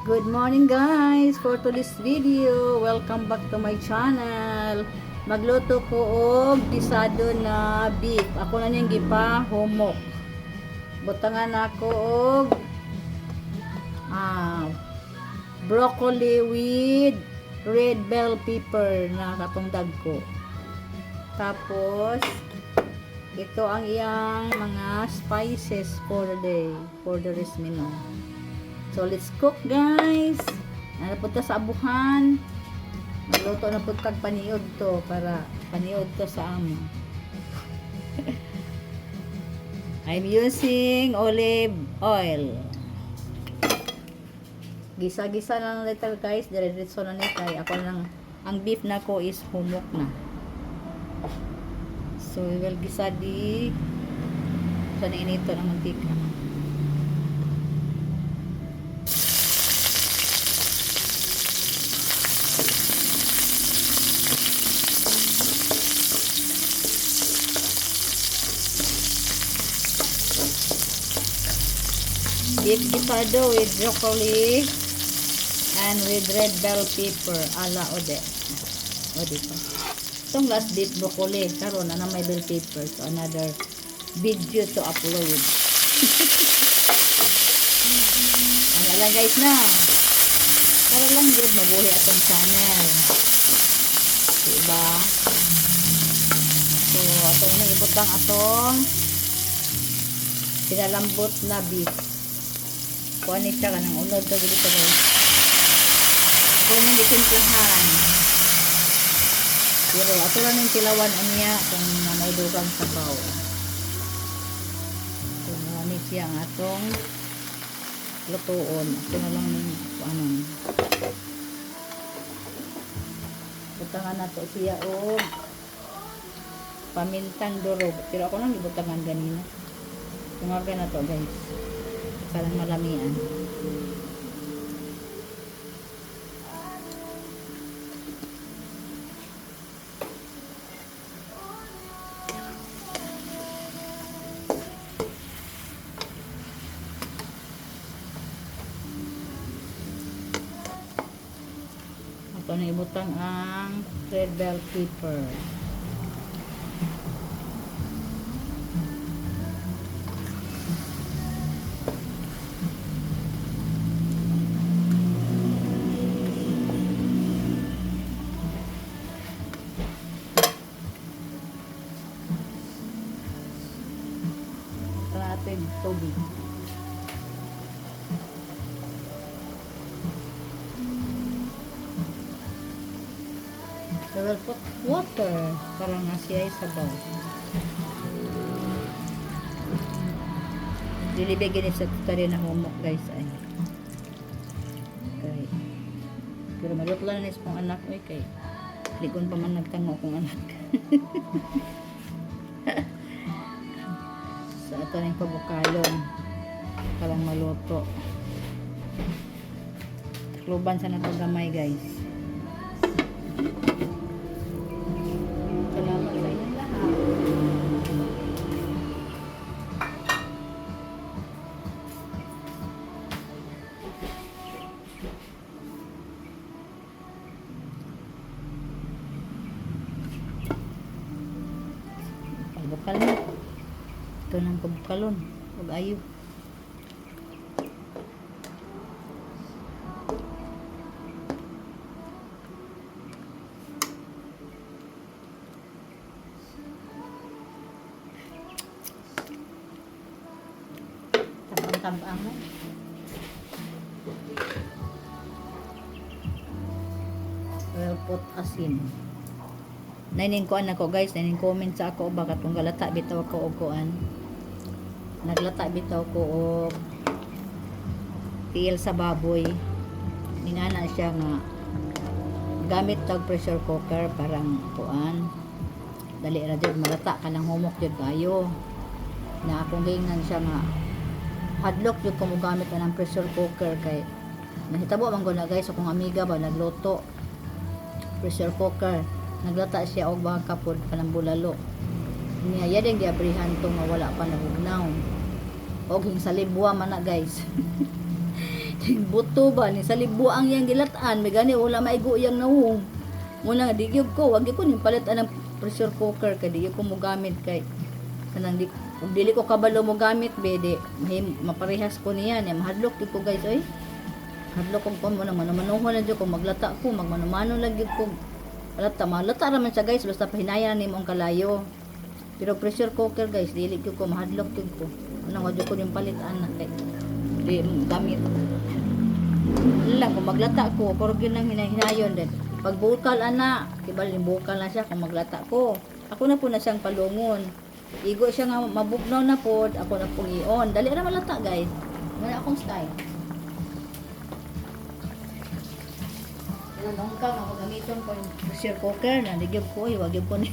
Good morning guys! For today's video, welcome back to my channel. Magluto ko og gisado na beef. Ako na niyang gipa humok. Butangan ako og broccoli with red bell pepper na katungdag ko. Tapos ito ang iyang mga spices for the day, for the rest menu. So, let's cook, guys. Napunta sa abuhan. Magluto na po kag paniod to para paniod to sa amo. I'm using olive oil. Gisa-gisa na little guys. Diretso na ni kay ako lang. Ang beef na ko is humok na. So, we will gisa di sa inito ng mantika. Beef gisado with broccoli and with red bell pepper ala ode. Ode pa. Itong last beef broccoli karon na may bell pepper, so another video to upload. Ano lang guys na. Para lang yun mabuhi atong channel. Diba? So atong nang ibutang atong pinalambot na beef. Kuha ni siya ka ng unod to dito guys. Ito yung bitimpuhan. Pero ato lang yung tilawan niya kung may dugang sabaw. So marami siya ang atong lutuon. Ito na lang yung ano. Butangan na to siya o pamintang durog. Pero ako lang ibutangan ganina. Tungagan na to guys. Parang malamian. Ito na ibutang ang red bell pepper. Natin tubig. So we'll put water para nga siya ay sabaw. Dilibigin sa tutari na humok guys ay. Okay. Pero malot lang nis pong anak ko kay ligon pa man nagtango kong anak. Sa ito na yung pabukalong parang maluto. Takluban sa nato gamay guys. Salamat sa inyong lahat. Pabukal mo. Ito ng pabukalon. Huwag ayo. Tabang-tabang mo. Well, put asin. Nainin ko ako guys. Nainin comment sa ako. Baka itong galata bitaw ko o kuan. Naglata bitaw ko og tiil sa baboy. Minana siya nga gamit tag pressure cooker parang kuan. Dali ra jud malata kanang humok jud kayo. Na akong gingnan siya nga hadlok jud ko mo gamit ng pressure cooker kay nahitabo man ko na guys akong amiga ba nagluto pressure cooker. Naglata siya og baka kapod kanang bulalo. Niya yadeng giabrihan to nga wala pa nahugnaw. Og hing sa libwa man na guys. Buto ba ni sa libuang yang gilataan may gani wala maigo yang nawong. Muna di gyud ko wag gyud ko ning palit anang pressure cooker kay di gyud ko mo gamit kay kanang di kung dili ko kabalo mo gamit bede maparehas ko niya ni mahadlok gyud ko guys oy. Hadlok ko mo na manuhon na gyud ko maglata ko magmanumano lang gyud ko. Malata raman siya guys basta pahinaya nimo ang kalayo. Pero pressure cooker guys dili gyud ko mahadlok gyud ko. Nang wag ko ning palit ana kay di gamit. Lang kung maglata ko pero gyud nang hinahinayon din. Pag bukal ana, kibal ni bukal na siya kung maglata ko. Ako na po na siyang palungon. Igo siya nga mabugnaw na pod, ako na pong ion. Dali ra malata guys. Ngana akong style. Nung ka nga gamiton ko yung pressure cooker na ligib ko, wag ko na.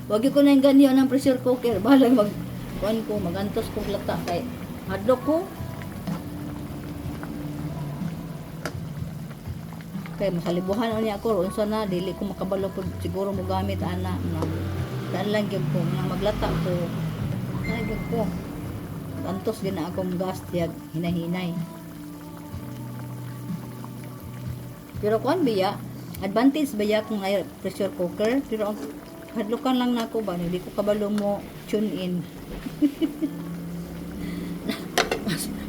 Wag ko na yung ganyo ng pressure cooker. Bahala kuan ko magantos kog lata kay hadlok ko. Kaya masalibuhan niya ako unsa na dili ko makabalo pud siguro mo gamit ana na daan lang gyud ko nga maglata ko na gyud ko antos din na akong gas tiyag hinahinay pero kuan biya advantage biya kung ay pressure cooker pero ang hadlukan lang nako ba hindi ko kabalo mo tune in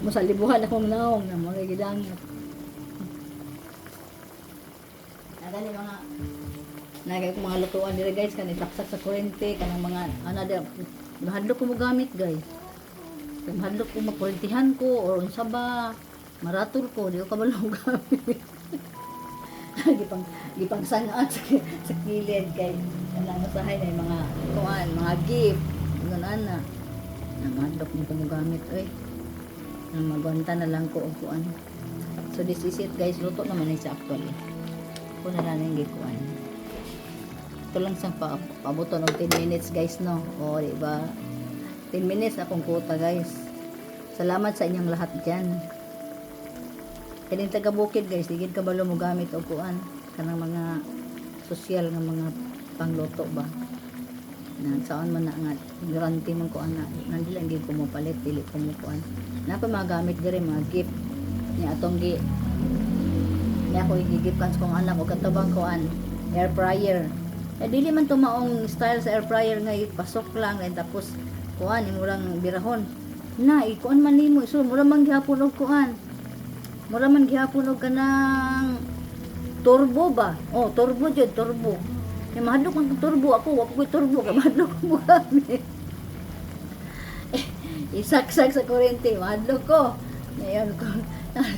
masalibuhan akong naong na mga gidangit. Dali mga mga lutuan diri guys kani saksak sa kuryente kanang mga ana da mahadlok ko mo gamit guys. Mahadlok ko makuryentihan ko or unsa ba marator ko di ko kabalo gamit. gipang sanaan sa kilid kay kanang usahay na mga kuan mga gift ganan na mahadlok mo mo gamit oy. Nang magwanta na lang ko og kuan. So this is it guys luto naman ni sa actually. Kung na lang yung gikuan. Ito lang sa pabuton ng 10 minutes guys no. O diba 10 minutes akong kuta guys. Salamat sa inyong lahat dyan. Kaning taga bukid guys digid kabalo mo gamit o kuan kanang mga social nga mga pangluto ba na saan man na nga guarantee man ko ana nandi lang gid ko mo palit dili ko mo kuan na ko magamit diri mga gift niya atong gi niya ko igigipkan sa kong anak o katabang koan air fryer dili man tumaong style sa air fryer nga ipasok lang and tapos kuan imurang birahon na ikuan man nimo so mura man gihapon og kuan mura man gihapon og kanang turbo ba turbo jud turbo kay mahadlok man turbo ako wa ko turbo kay mahadlok mo gamit isaksak sa kuryente mahadlok ko ngayon ko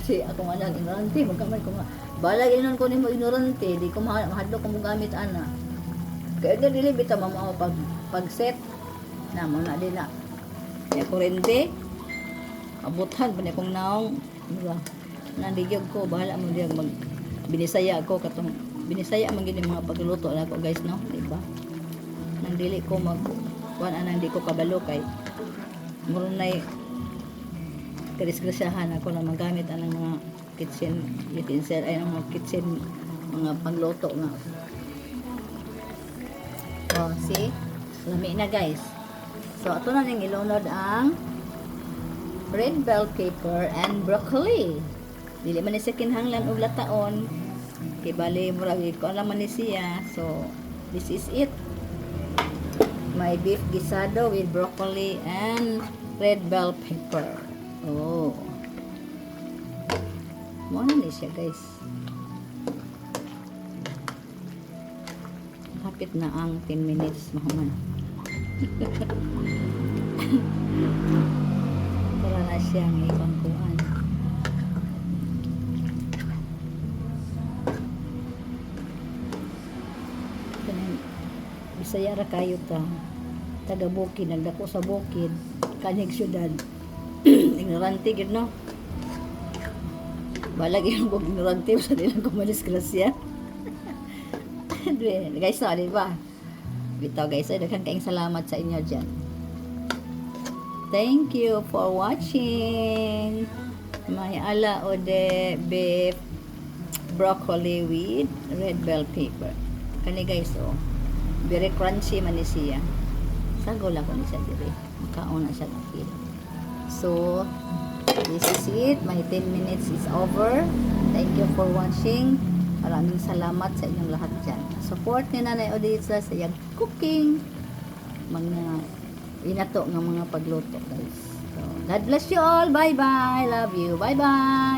si ako nga lang ignorante magkamay ko nga balag inon ko nimo ignorante di ko mahadlok ko mo gamit ana kaya nga dili bitaw mao pag set na mo na din na ya kuryente abutan pa ni kong naong diba nandigyog ko bahala mo diyan mag binisaya ko katong binisaya man gid mga pagluluto nako guys no di ba nang dili ko mag kuan anang di ko kabalo kay muro nay kadisgrasyahan ako na magamit anang mga kitchen utensil ay ang mga kitchen mga pangluto nga see lami na guys so ato na ning ilunod ang red bell pepper and broccoli dili man ni sa kinahanglan og lataon kay bali murag ko alam man ni siya so this is it my beef guisado with broccoli and red bell pepper mo na ni siya guys hapit na ang 10 minutes mahuman para na siyang ipangkuhan Bisaya ra kayo ta taga bukid nagdako sa bukid kanig syudad ignorante gid no balag yung ignorante sa nilang kumalis grasya guys no di ba bitaw guys ay daghang kaayong salamat sa inyo diyan thank you for watching my ala ode beef broccoli with red bell pepper kani guys very crunchy man ni siya sagol ako ni siya dire makaon na siya nakil so This is it. My 10 minutes is over. Thank you for watching. Maraming salamat sa inyong lahat dyan. Support ni Nanay Odessa sa iyang cooking. Mga inato ng mga pagluto, guys. So, God bless you all. Bye-bye. Love you. Bye-bye.